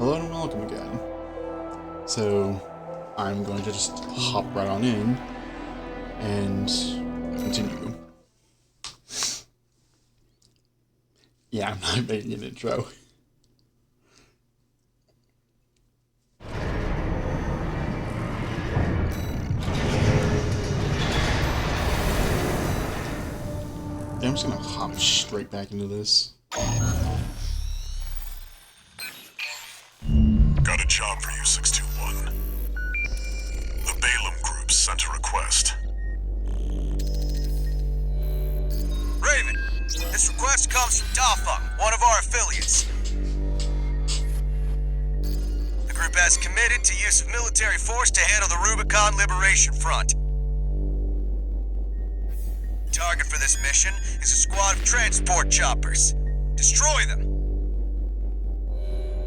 Hello and welcome again. So, I'm going to just hop right on in and continue. Yeah, I'm not making an intro. Yeah, I'm just gonna hop straight back into this. Got a job for you, 621. The Balaam Group sent a request. Raven, this request comes from Dafeng, one of our affiliates. The group has committed to use of military force to handle the Rubicon Liberation Front. The target for this mission is a squad of transport choppers. Destroy them.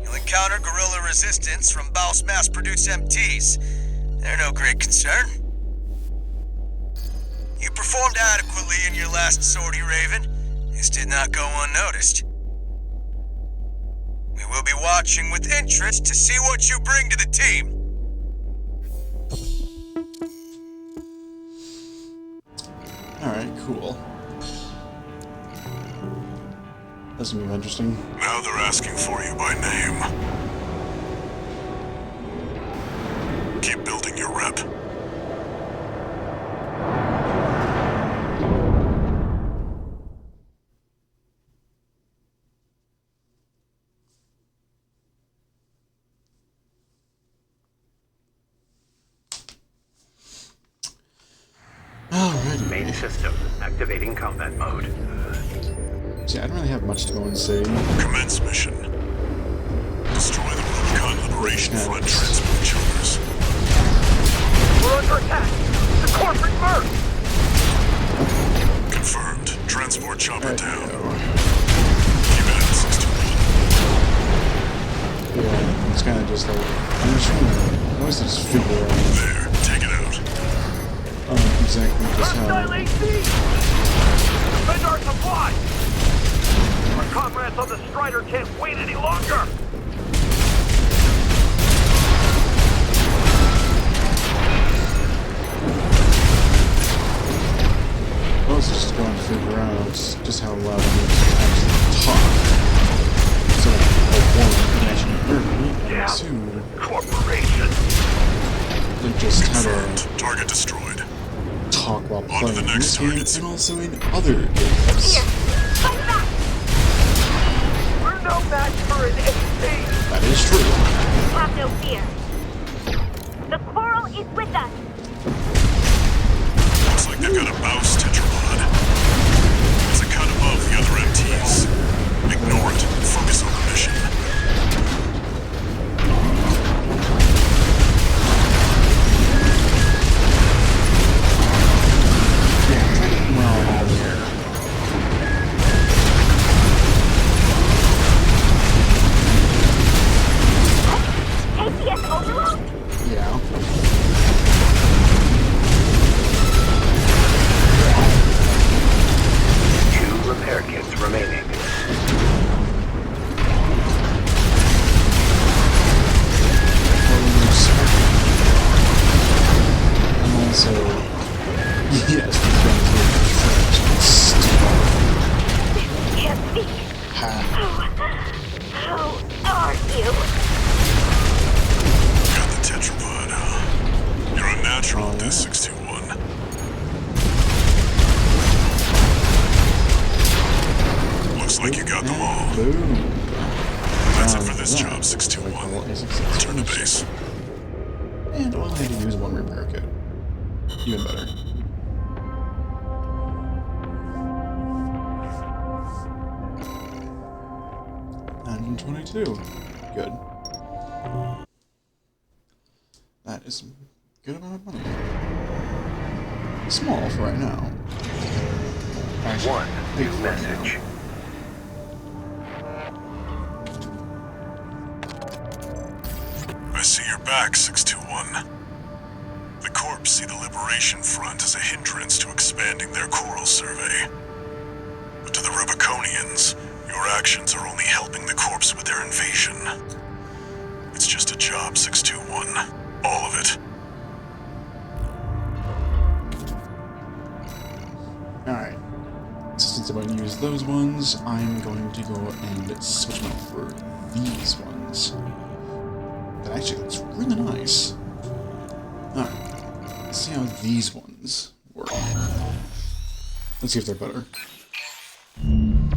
You'll encounter guerrilla resistance from Bao's mass-produced MTs. They're no great concern. You performed adequately in your last sortie, Raven. This did not go unnoticed. We will be watching with interest to see what you bring to the team. Alright, cool. That's gonna be interesting. Now they're asking for you by name. Keep building your rep. Alrighty. Main system activating combat mode. See, I don't really have much to go and say. Commence mission. Destroy the Rubicon Liberation Front transport choppers. We're under attack! The corporate merc! Confirmed. Transport chopper Right, down. yeah. Keep it at 621. Yeah, it's kind of just like, I'm just trying to, I always just figure out There, take it out. exactly just how. Hostile AC! Defend our supply! Our comrades on the Strider can't wait any longer! I was just going to figure out just how loud I need to actually talk. So that one can actually hear me, and two, Corporation! and just how Confirmed. to Target destroyed. talk while On to playing the in next this game, targets. and also in other games. Here, fight back! We're no match for an AC! That is true. Have no fear. The Coral is with us. Looks like they've got a Baus tetrapod. It's a cut above the other MTs. Ignore it and focus on the mission. Yeah, I'm trying to come around over here. APS overload? Yeah. Two repair kits remaining. I'm also, yes, we're going through the trash. Stupid. Can't speak. Ha. How are you? Got the tetrapod, huh? You're unnatural at this, 621. Looks like you got them all. Boom. That's it for this job, 621. Return to base. And all I had to do is one repair kit. Even better. And 22. Good. That is a good amount of money. Small for right now. Actually, One big new for right now. message. I see you're back, 621. The Corps see the Liberation Front as a hindrance to expanding their Coral survey. But to the Rubiconians, your actions are only helping the Corps with their invasion. just a job, 621. All of it. Alright. So since I'm going to use those ones, I'm going to go and switch them out for these ones. That actually looks really nice. Alright. Let's see how these ones work. Let's see if they're better.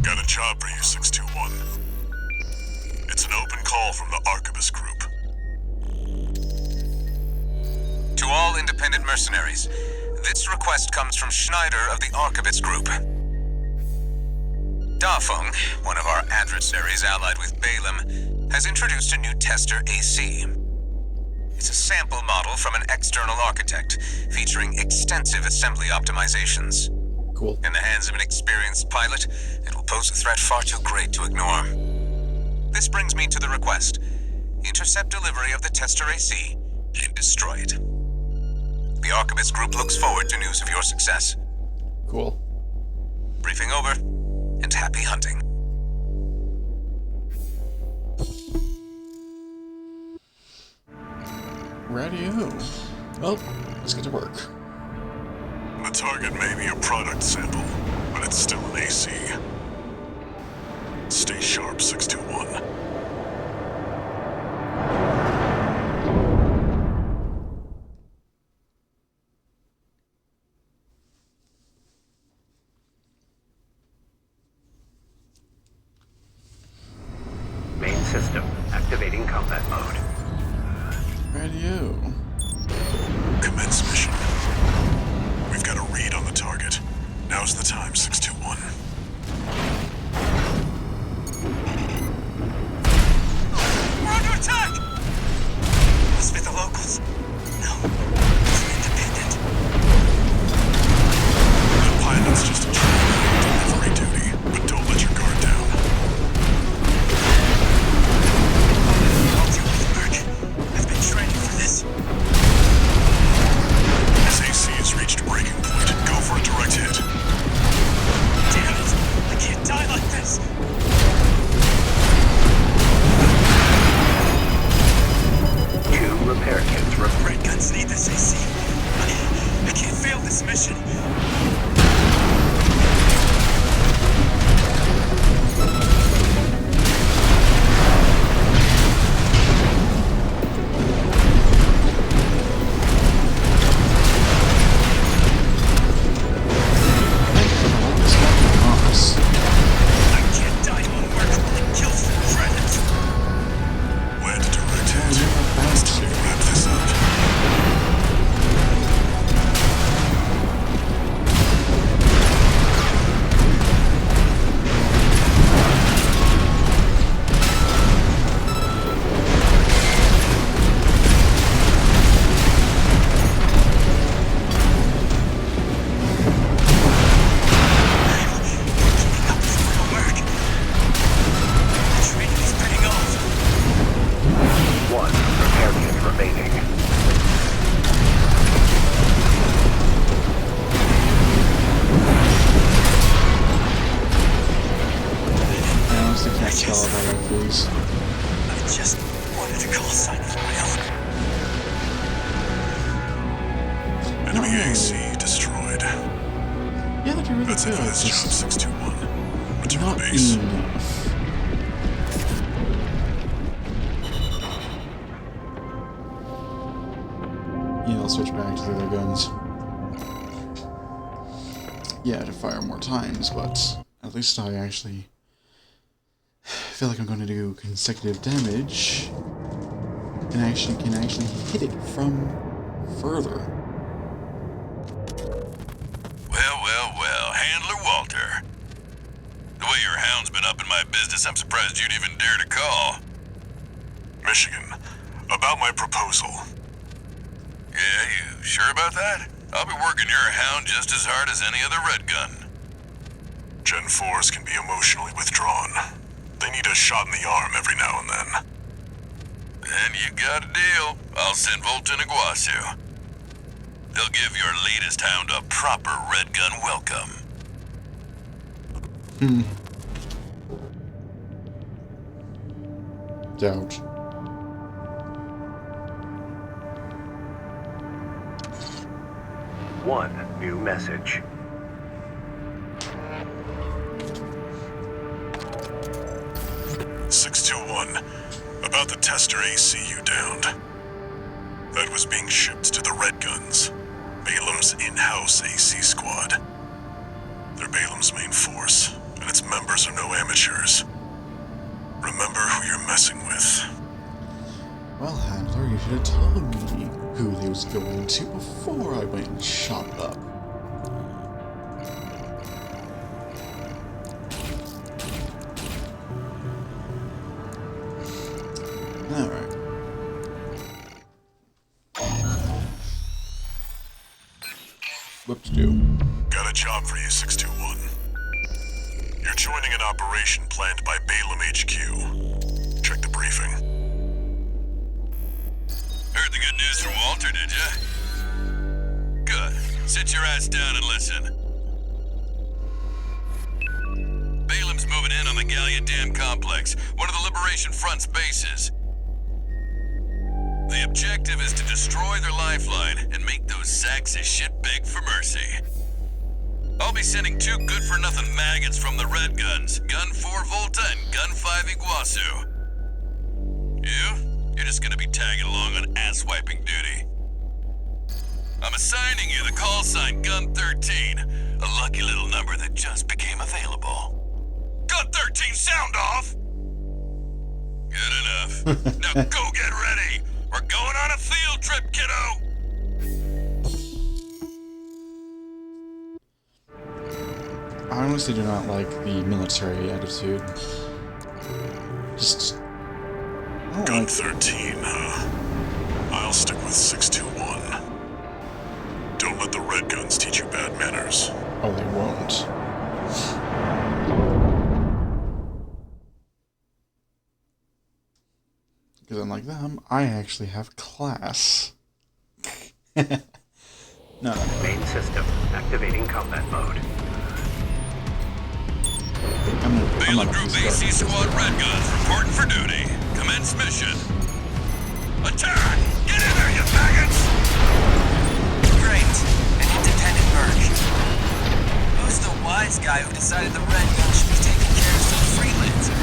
Got a job for you, 621. It's an open call from the Archivist Group. To all independent mercenaries, this request comes from Schneider of the Archivist Group. Dafeng, one of our adversaries allied with Balaam, has introduced a new tester AC. It's a sample model from an external architect, featuring extensive assembly optimizations. Cool. In the hands of an experienced pilot, it will pose a threat far too great to ignore. This brings me to the request. Intercept delivery of the tester AC and destroy it. The Archivist Group looks forward to news of your success. Cool. Briefing over, and happy hunting. Radio. Well, let's get to work. The target may be a product sample, but it's still an AC. Stay sharp, 621. Main system activating combat mode. Radio. Commence mission. We've got a read on the target. Now's the time, 621. We're under attack! Must be the locals. No, it's an independent. The pilot's just a trainer on delivery duty, but don't let your guard down. I'll deal with Merc. I've been training for this. His AC has reached breaking point. Go for a direct hit. Damn it! I can't die like this! Two repair kits Red guns need this AC. I can't fail this mission. I can't die on work and kill for credit. Land a direct hit. It's time to wrap this up. Keeping up is real work. The training is paying off. one repair kit remaining. I honestly can't spell it out, please. I just wanted to call sign of my own. Enemy AC destroyed. Yeah, that'd be really That's it good. for this job, Just 621. Return not to base. enough. Yeah, I'll switch back to the other guns. Yeah, to fire more times, but at least I actually feel like I'm going to do consecutive damage and can actually hit it from further. Well, Handler Walter. The way your hound's been up in my business, I'm surprised you'd even dare to call. Michigan, about my proposal. Yeah, you sure about that? I'll be working your hound just as hard as any other red gun. Gen 4s can be emotionally withdrawn. They need a shot in the arm every now and then. Then you got a deal. I'll send Volt and Iguazu. They'll give your latest hound a proper red gun welcome. Doubt. one new message. About the tester AC you downed. That was being shipped to the Red Guns, Balam's in-house AC squad. They're Balam's main force, and its members are no amateurs. Remember who you're messing with. Well, Handler, you should have told me who they was going to before I went and shot it up. Alright. What to do? Got a job for you, 621. You're joining an operation planned by Balam HQ. Check the briefing. Heard the good news from Walter, did ya? Good. Sit your ass down and listen. Balam's moving in on the Gallia Dam complex, one of the Liberation Front's bases. The objective is to destroy their lifeline and make those sacks of shit beg for mercy. I'll be sending 2 good-for-nothing maggots from the Red Guns, Gun 4 Volta and Gun 5 Iguazu. You're just gonna be tagging along on ass-wiping duty. I'm assigning you the call sign Gun 13, a lucky little number that just became available. Gun 13, sound off! Good enough. Now go get ready! We're going on a field trip, kiddo! I honestly do not like the military attitude. Just... Gun 13, huh? I'll stick with 621. Don't let the Red Guns teach you bad manners. Oh, they won't. Because unlike them, I actually have class. No. Main system activating combat mode. Balam Group AC Squad Red Guns reporting for duty. Commence mission. Attack! Get in there, you maggots! Great. An independent merc. Who's the wise guy who decided the Red Gun should be taking care of some freelancer?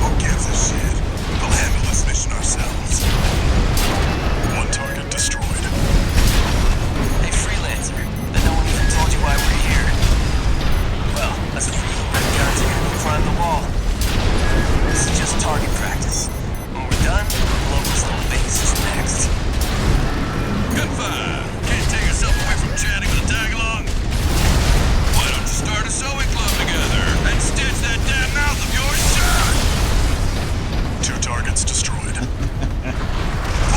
Who gives a shit? We'll handle this mission ourselves. One target destroyed. Hey, freelancer. Then no one even told you why we're here. Well, that's for you Red Guns are gonna climb the wall. This is just target practice. When we're done, Local's little base is next. Gun 5! Can't take yourself away from chatting with a tag-along? Why don't you start a sewing club together and stitch that damn mouth of yours shut? 2 targets destroyed.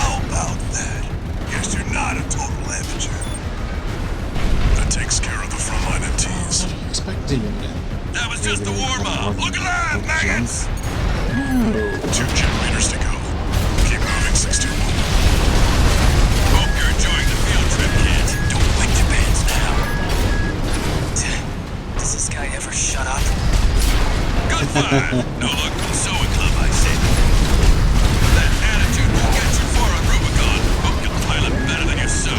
How about that? Guess you're not a total amateur. That takes care of the frontline MTs. What are you expecting? That was just the warm-up. Look alive, maggots! No. 2 generators to go. Keep moving, 621. Hope you're enjoying the field trip, kid. Don't wet your pants now. Does this guy ever shut up? Good fire! No luck with the sewing club, I say. That attitude will get you far on Rubicon. Hope you'll pilot better than you sew.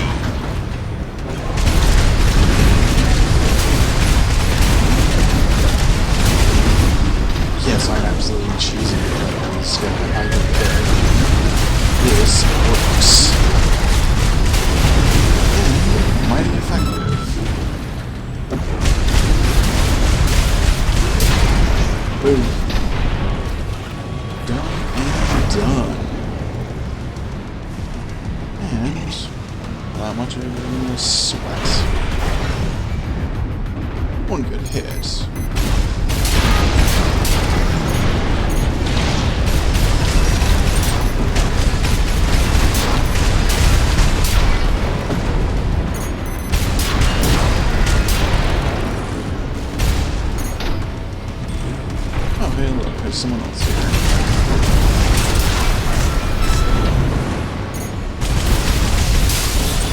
Yes, I'm absolutely choosing this guy. I don't care. This works. And mighty effective. Boom. Done and done. And not much of a sweat. One good hit. Hey, look, there's someone else here.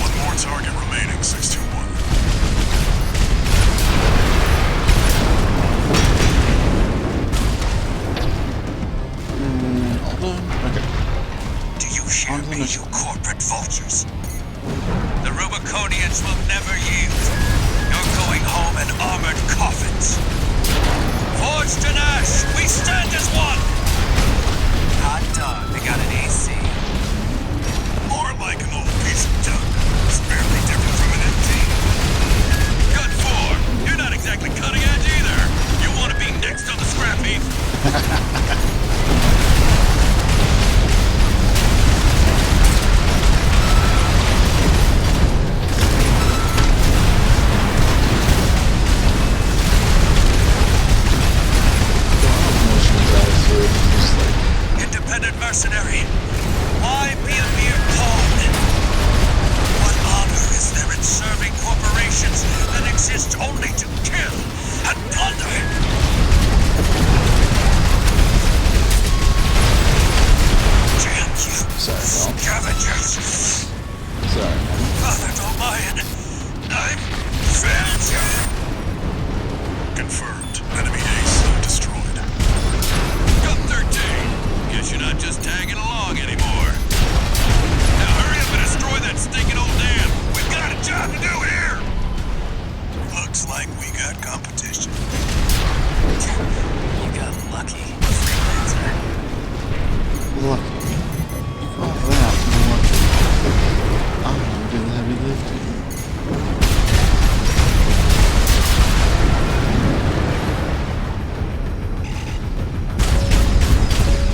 One more target remaining, 621. All done? Okay. Do you share me, you corporate vultures? The Rubiconians will never yield. You're going home in armored coffins. Forged in ash, we stand as one! Hot dog, they got an AC. More like an old piece of junk. It's barely different from an MT. Cut 4, you're not exactly cutting edge either. You want to be next on the scrap heap? Independent mercenary, why be a mere pawn? What honor is there in serving corporations that exist only to kill and plunder? Damn you, scavengers! Sorry, man. Father O'Mayan, I've failed you! Confirmed. Enemy AC destroyed. Gun 13! Guess you're not just tagging along anymore. Now hurry up and destroy that stinking old dam! We've got a job to do here! Looks like we got competition. You got lucky, freelancer. Lucky. Oh, that. You know what? I'm gonna do the heavy lifting.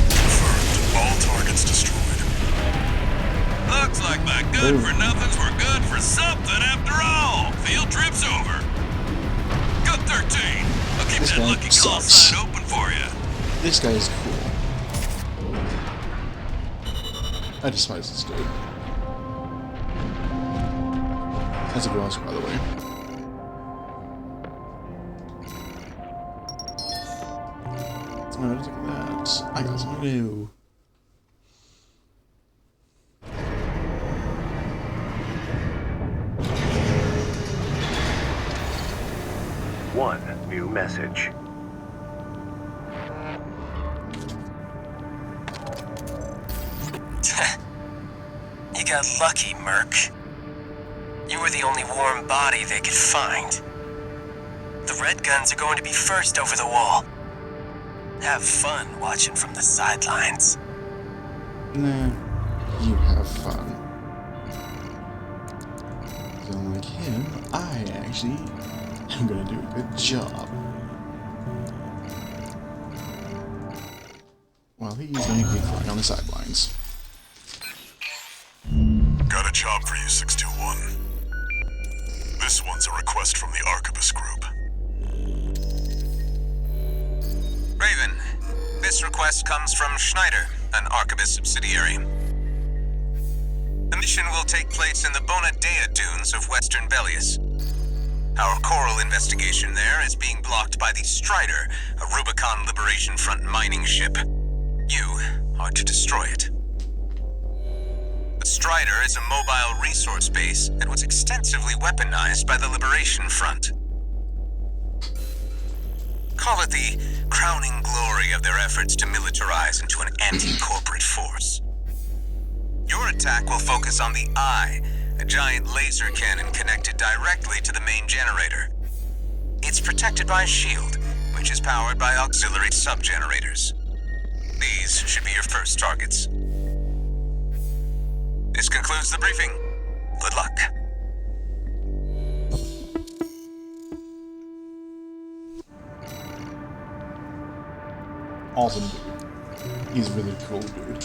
Confirmed. All targets destroyed. Looks like my good-for-nothings were good for something after all. Field trip's over. Gun 13. I'll keep This that guy lucky call sucks. sign open for you. This guy is cool. I despise this dude. That's a boss, by the way. Alright, look at that. I got something new. One new message. You got lucky, Merc. You were the only warm body they could find. The Red Guns are going to be first over the wall. Have fun watching from the sidelines. Nah, you have fun. So like him, I actually am gonna do a good job. While he's gonna be crying on the sidelines. Got a job for you, 621. This one's a request from the Arquebus Group. Raven, this request comes from Schneider, an Arquebus subsidiary. The mission will take place in the Bonadea dunes of western Bellius. Our coral investigation there is being blocked by the Strider, a Rubicon Liberation Front mining ship. You are to destroy it. The Strider is a mobile resource base that was extensively weaponized by the Liberation Front. Call it the crowning glory of their efforts to militarize into an anti-corporate force. Your attack will focus on the Eye, a giant laser cannon connected directly to the main generator. It's protected by a shield, which is powered by auxiliary sub-generators. These should be your first targets. This concludes the briefing. Good luck. Awesome dude. He's really cool, dude.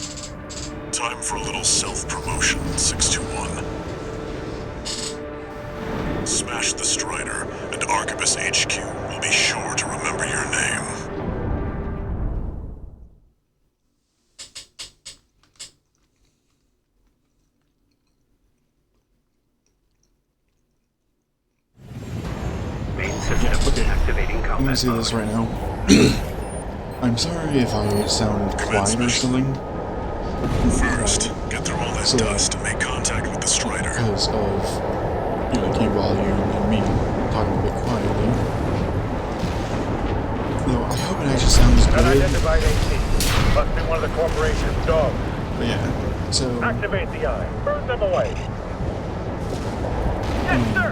Time for a little self-promotion, 621. Smash the Strider, and Arquebus HQ will be sure to remember your name. Main system activating I'm combat gonna say this right now. I'm sorry if I sound quiet or something. First, get through all this So, dust and make contact with the Strider. Because of, you know, key volume and me talking a bit quietly. Though I hope it actually sounds good. Unidentified AC. Must be one of the corporation's dogs. But yeah, so Activate the eye. Burn them away. Yes, sir!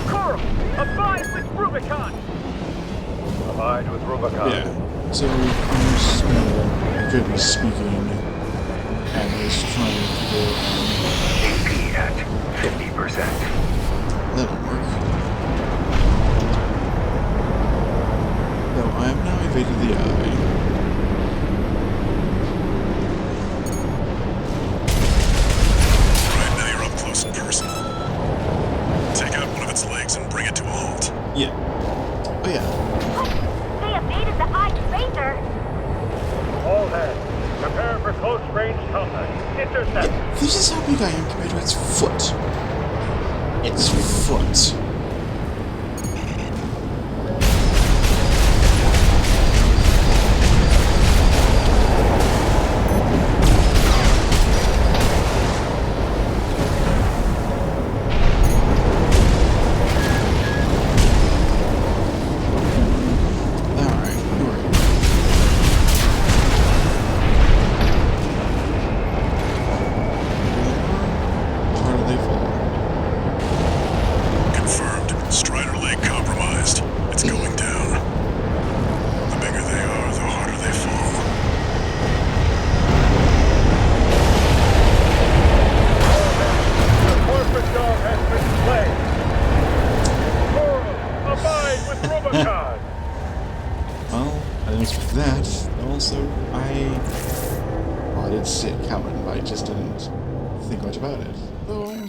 Coral, abide with Rubicon! Abide with Rubicon. Yeah. So I'm just gonna, generally speaking, at least trying to go AP at 50%. that'll work. Though I have now evaded the eye. Right now you're up close and personal. Take out one of its legs and bring it to a halt. Yeah. Oh yeah. They evaded the eye tracer. All hands, prepare for close range combat. Intercept. This is how big I am compared to its foot. Its foot.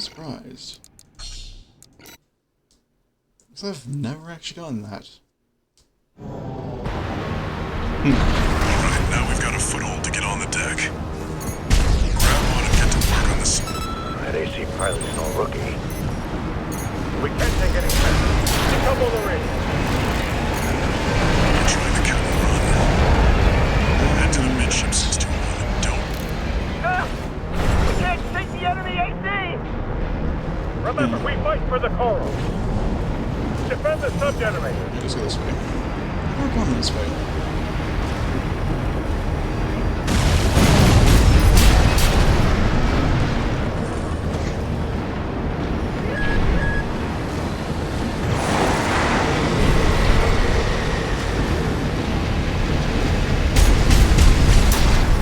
Surprised. So I've never actually gotten that. Alright, now we've got a foothold to get on the deck. Grab on and get to work on this. That AC pilot's no rookie. We can't take any chances. Double the ring. We're trying to cut and run. Head to the midship 621 and don't... We can't take the enemy AC! Remember, we fight for the coral. Defend the sub-generator. Let's go this way. We're going this way.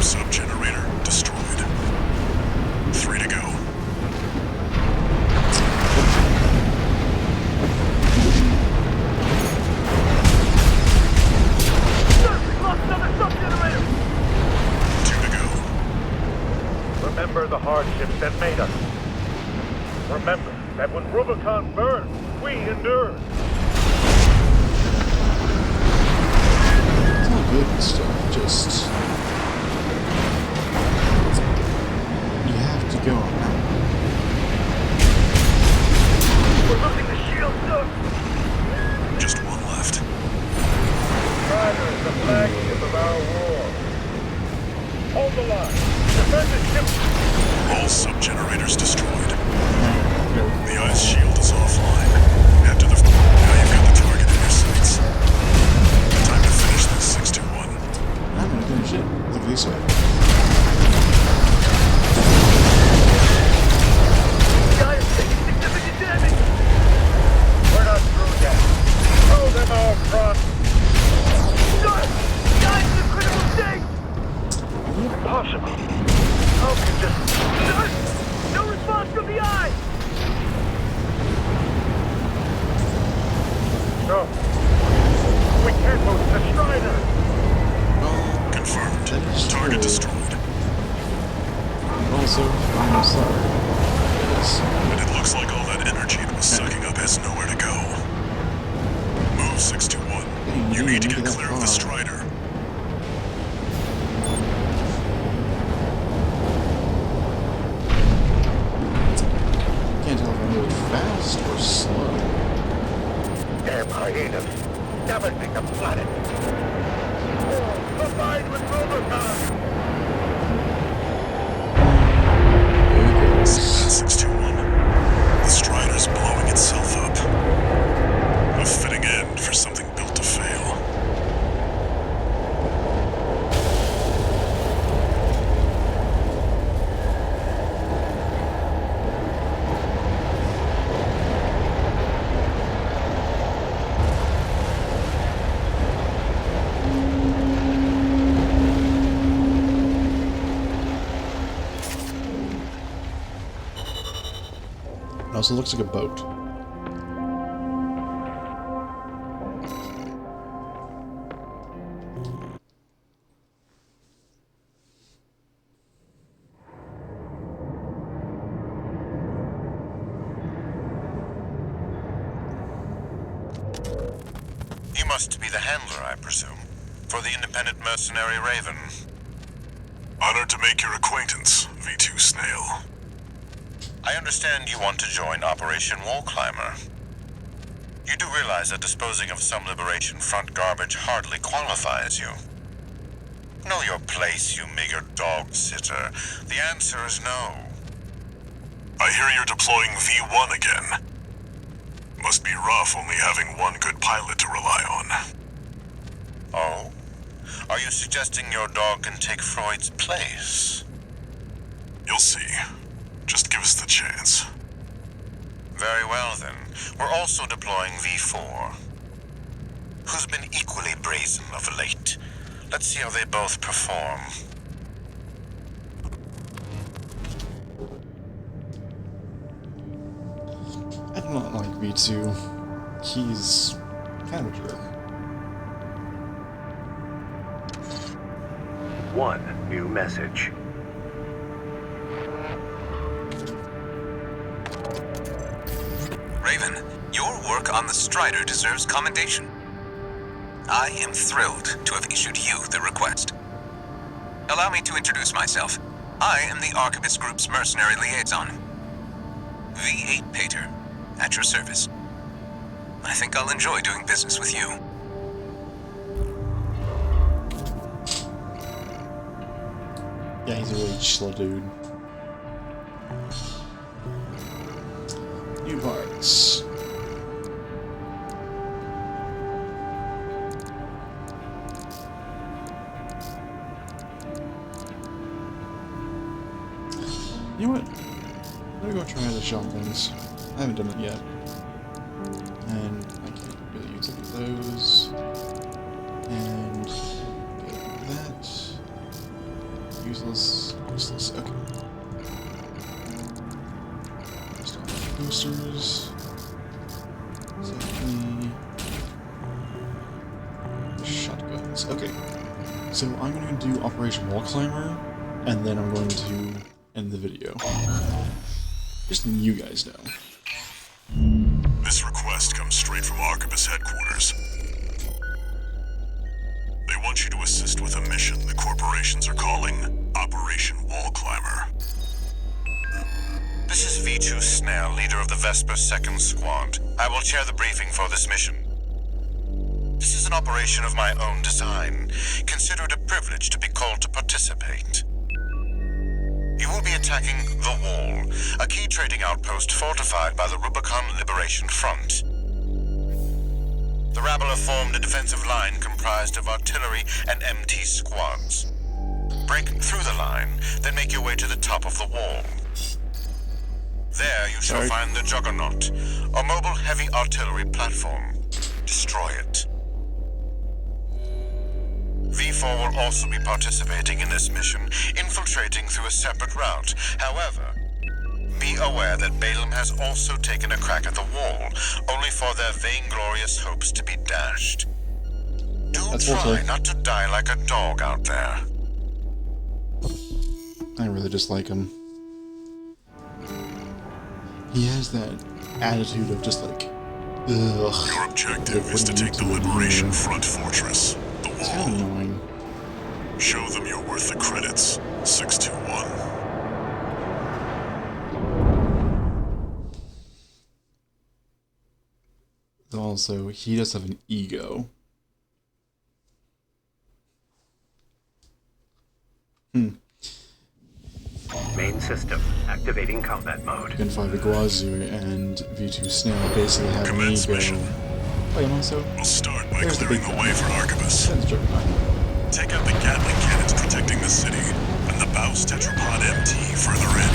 Sub-generator destroyed. 3 to go. Remember the hardships that made us. Remember that when Rubicon burned, we endured. It's not good and stuff, just... You have to go on that. We're losing the shield, sir. Just one left. Strider is the flagship of our war. Hold the line. Defend the ship. All sub-generators destroyed. The ice shield is offline. Head to the... Now you've got the target in your sights. Time to finish this, 621. I'm gonna finish it. Look this way. Guys, taking significant damage. We're not through yet. Throw them out front. Guys, in a critical state. Impossible. How can just... No response from the eye! No. We can't move the Strider! Well, Confirmed. that is Target true. destroyed. And also, I'm sorry. Yes. And it looks like all that energy it was sucking up has nowhere to go. Move 621. You need to get clear of the Strider. Can't tell if I move fast or slow. Damn hyenas. Damaging the planet. Abide with Rubicon! There it goes. 621. The Strider's blowing itself up. A fitting end for something built to fail. Also looks like a boat. You must be the handler, I presume, for the independent mercenary Raven. Honored to make your acquaintance, V2 Snail. I understand you want to join Operation Wall Climber. You do realize that disposing of some Liberation Front garbage hardly qualifies you. Know your place, you meager dog sitter. The answer is no. I hear you're deploying V1 again. Must be rough only having one good pilot to rely on. Oh? Are you suggesting your dog can take Freud's place? You'll see. Just give us the chance. Very well, then. We're also deploying V4. Who's been equally brazen of late. Let's see how they both perform. I do not like V2. He's kind of a jerk. One new message. Raven, your work on the Strider deserves commendation. I am thrilled to have issued you the request. Allow me to introduce myself. I am the Arquebus Group's mercenary liaison. V8 Pater, at your service. I think I'll enjoy doing business with you. Yeah, he's a really chill dude. New parts. You know what? I'm gonna go try the shotguns. I haven't done it yet. And I can't really use any of those. And that. Useless. Useless. Okay. Start boosters. Safely. Shotguns. Okay. So I'm going to do Operation Wall Climber, and then I'm going to end the video. Just so you guys know. This request comes straight from Arquebus headquarters. They want you to assist with a mission the corporations are calling Operation Wall Climber. This is V2 Snail, leader of the Vesper 2nd Squad. I will chair the briefing for this mission. This is an operation of my own design. Consider it a privilege to be called to participate. You will be attacking the Wall, a key trading outpost fortified by the Rubicon Liberation Front. The rabble have formed a defensive line comprised of artillery and MT squads. Break through the line, then make your way to the top of the wall. There you shall find the Juggernaut, a mobile heavy artillery platform. Destroy it. V4 will also be participating in this mission, infiltrating through a separate route. However, be aware that Balaam has also taken a crack at the wall, only for their vainglorious hopes to be dashed. Do try not to die like a dog out there. I really dislike him. He has that attitude of just like, ugh. Your objective is to take the Liberation Front fortress, the It's kind of wall. annoying. Show them you're worth the credits, 621. Also, he does have an ego. Main system activating combat mode. Gunfire Iguazu and V2 Snail basically have an Commence ego. mission. Wait, and also, We'll start by there's the clearing big the way for Arquebus. That's Juggernaut. Take out the Gatling cannons protecting the city, and the Baus Tetrapod MT further in.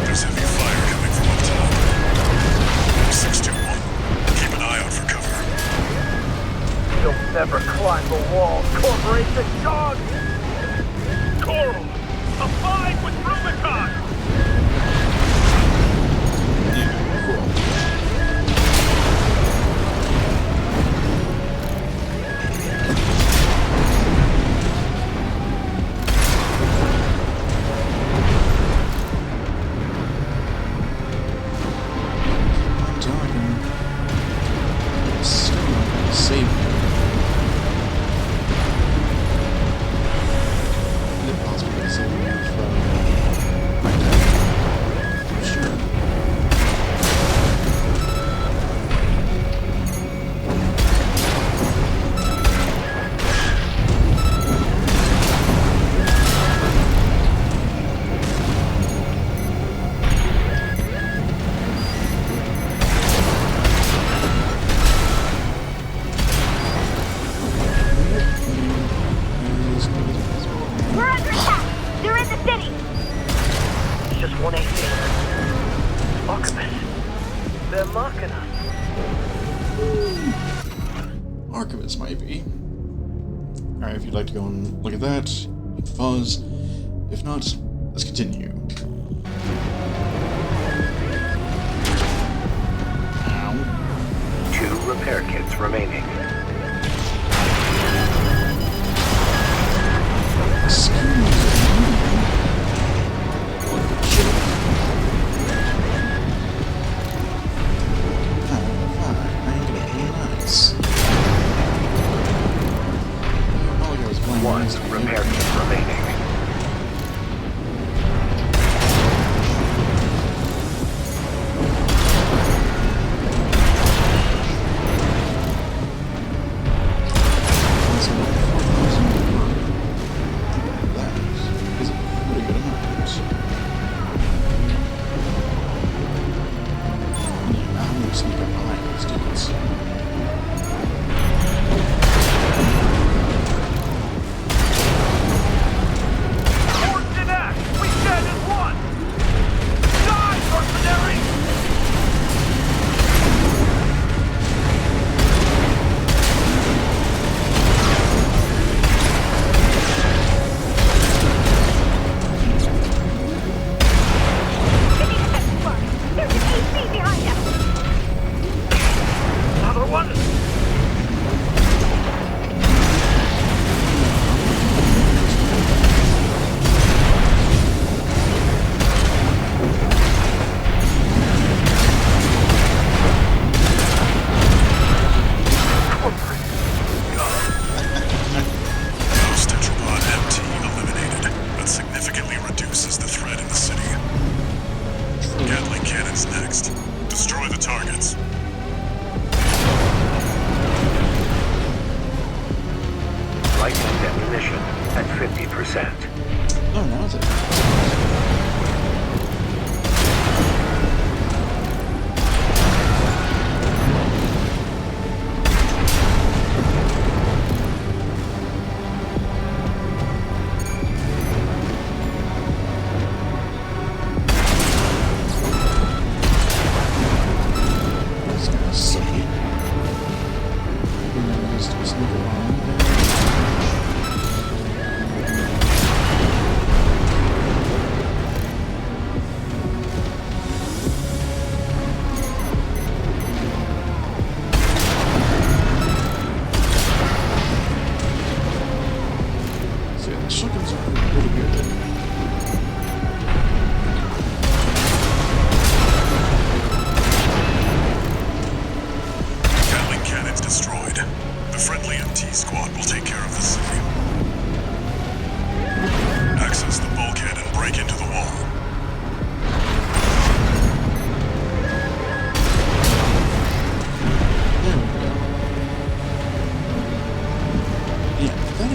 There's heavy fire coming from up top. 621. Keep an eye out for cover. You'll never climb the wall, corporation dog! Coral! Abide with Rubicon! possibility of my death. Sure. We're under attack! They're in the city! It's just 118. Archibus. They're marking us. Archivist might be. Alright, if you'd like to go and look at that, pause. If not, let's continue. Ow. 2 repair kits remaining. Excuse me. One repair kit remaining.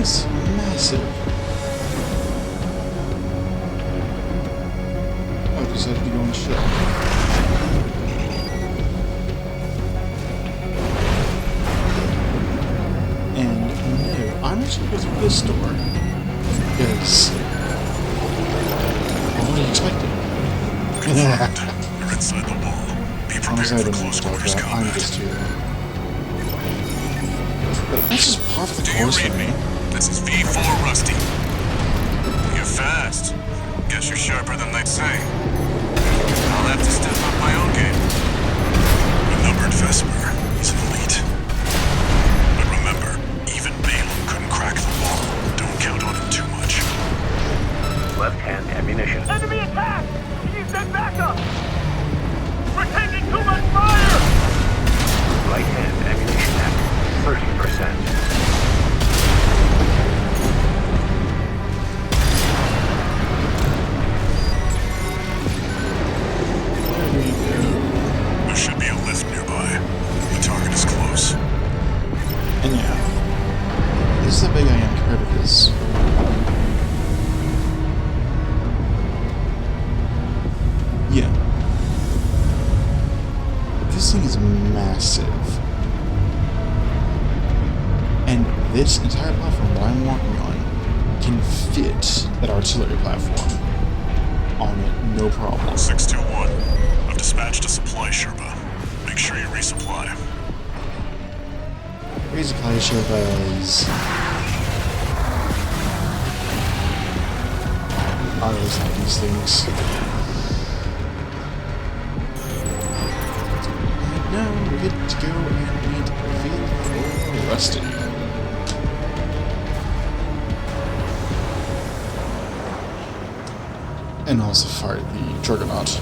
is massive. Oh, I decided to go on ship. And no, I'm actually going to go to this door. Because... what are you expecting? You're inside the wall. Be prepared for close quarters combat. I'm just here. But that's just par for the Do you course read for me? me. This is V4 Rusty. You're fast. Guess you're sharper than they'd say. I'll have to step up my own game. A numbered Vesper is an elite. But remember, even Balaam couldn't crack the wall. Don't count on him too much. Left-hand ammunition. Enemy attack! Can you send backup? We're taking too much fire! Right-hand ammunition at 30%. this thing is massive. And this entire platform that I'm walking on can fit that artillery platform on it, no problem. 621. I've dispatched a supply Sherpa. Make sure you resupply. Resupply Sherpas. I always like these things. And now we get to go and meet Vehicle Rusty. And also fight the Juggernaut.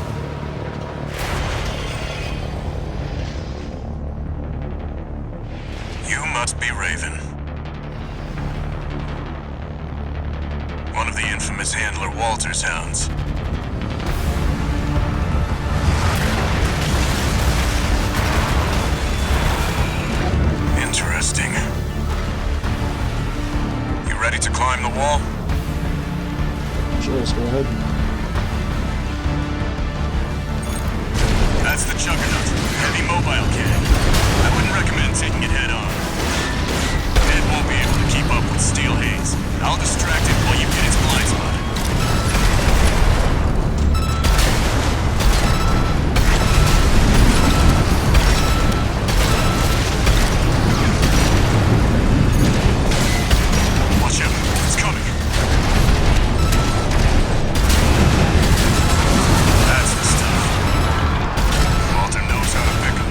You must be Raven. One of the infamous handler Walter's hounds. Interesting. You ready to climb the wall? Sure, let's go ahead. That's the Juggernaut. Heavy mobile cannon. I wouldn't recommend taking it head on. It won't be able to keep up with Steel Haze. I'll distract it while you get its blind spot. Watch out. It's coming. That's the stuff. Walter knows how to pick 'em.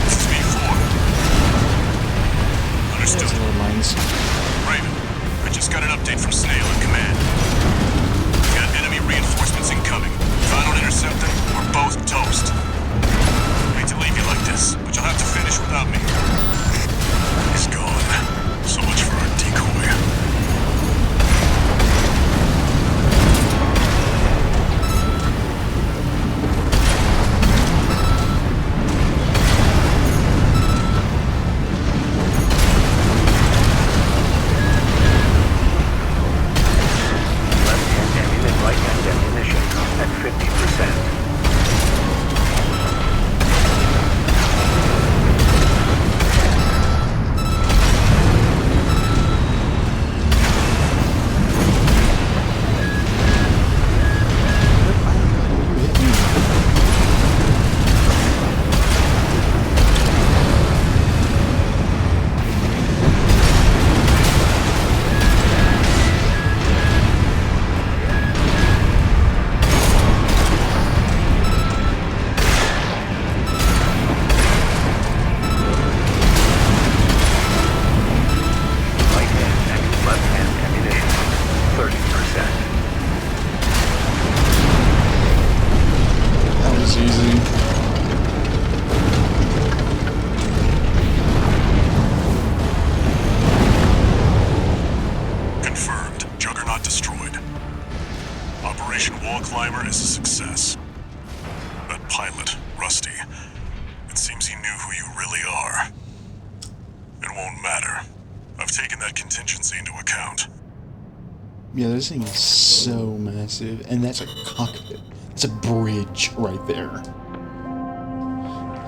This is V4. Understood. That's our lines. Raven, I just got an update from Snail in command. Got enemy reinforcements incoming. If I don't intercept them, we're both toast. Hate to leave you like this, but you'll have to finish without me. He's gone. So much for our decoy. Right-hand ammunition at 50%. Right-hand and left-hand ammunition 30%. That was easy. Confirmed. Juggernaut destroyed. Operation Wall Climber is a success. That pilot, Rusty, it seems he knew who you really are. It won't matter. I've taken that contingency into account. Yeah, this thing is so massive, and that's a cockpit. It's a bridge right there.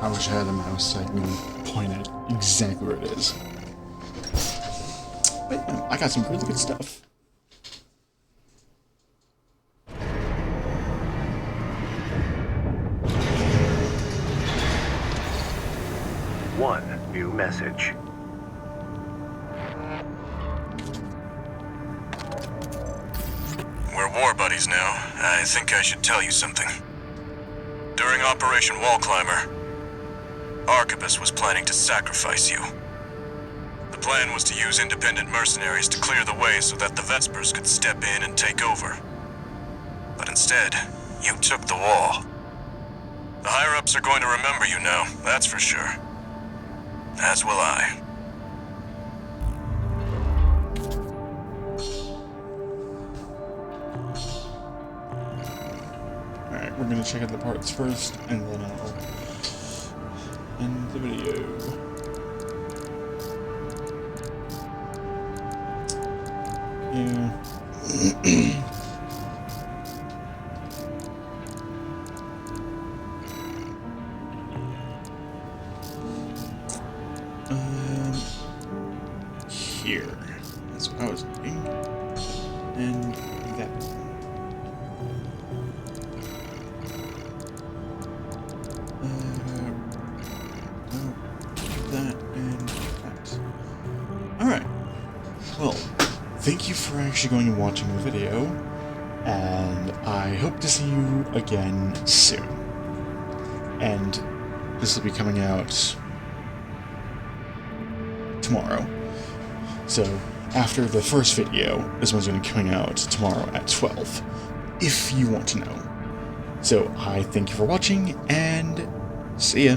I wish I had a mouse so I can point at exactly where it is. But yeah, I got some really good stuff. One new message. We're war buddies now. I think I should tell you something. During Operation Wall Climber, Arquebus was planning to sacrifice you. The plan was to use independent mercenaries to clear the way so that the Vespers could step in and take over. But instead, you took the wall. The higher-ups are going to remember you now, that's for sure. As will I. Alright, we're gonna check out the parts first, and then end the video. Yeah. Here. That's what I was doing. And that. That and that. Alright. Well, thank you for actually going and watching the video, and I hope to see you again soon. And this will be coming out tomorrow. So, after the first video, this one's going to be coming out tomorrow at 12, if you want to know. So, I thank you for watching, and see ya.